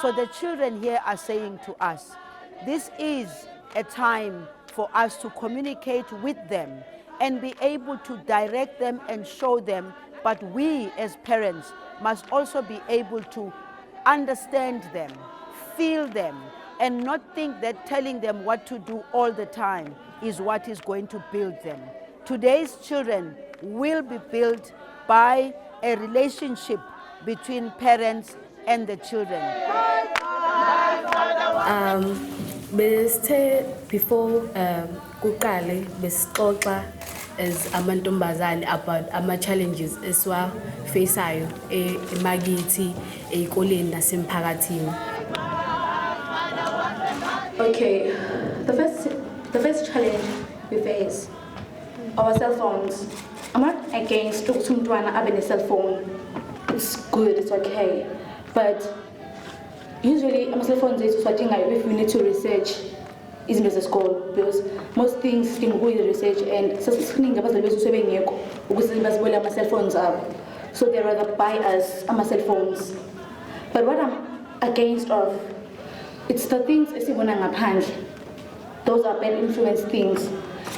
So the children here are saying to us, this is a time for us to communicate with them and be able to direct them and show them, but we as parents must also be able to understand them, feel them, and not think that telling them what to do all the time is what is going to build them. Today's children will be built by a relationship between parents and the children. Before kuqale besixoxa as amantombazane about ama-challenges esiwafaceayo emakithi ey'koleni nasemphakathini. Okay, the first challenge we face, our cell phones. I'm not against ukuthi umntwana abe ne cell phone. It's good, it's okay, but usually ama cell phones if we need to research izinto zesikole, because most things can go in research and sesiningi abazali bethu sebengekho ukuze bazibole ama cell phones abo, so they rather buy us ama cell phones. But what I'm against of, it's the things esibona ngaphandle. Those are bad influence things.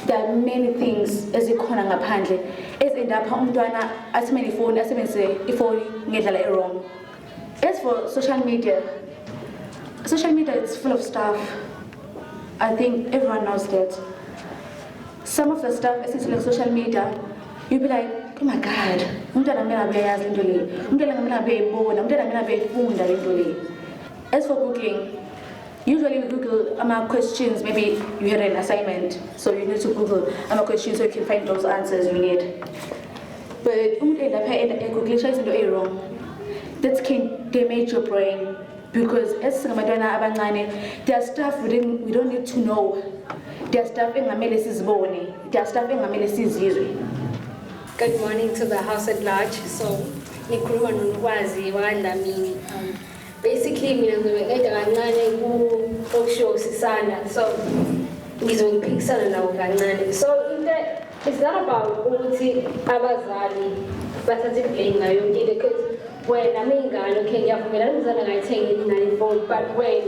There are many things ezikhona ngaphandle ezendapha umntwana asimele ifoni asebenzise ifoni ngendlela wrong. As for social media is full of stuff. I think everyone knows that. Some of the stuff is like social media, you'll be like, oh my God, as for Googling, usually we Google questions, maybe you had an assignment, so you need to Google questions so you can find those answers you need. But Google is wrong. That can damage your brain, because as there are stuff we don't need to know. There are stuff in there are stuff in Good morning to the house at large. So, basically, so in that, it's not about abazali, but because when I'm in Ghana, okay, but when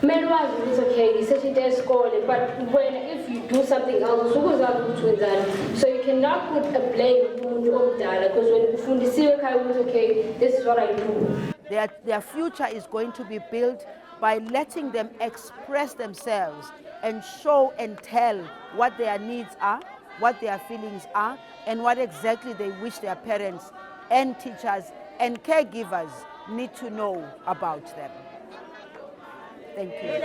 men was it's okay, it's such a school, but when if you do something else, so you cannot put a blame on that, because when you see okay, this is what I do. Their future is going to be built by letting them express themselves and show and tell what their needs are, what their feelings are, and what exactly they wish their parents and teachers and caregivers need to know about them. Thank you.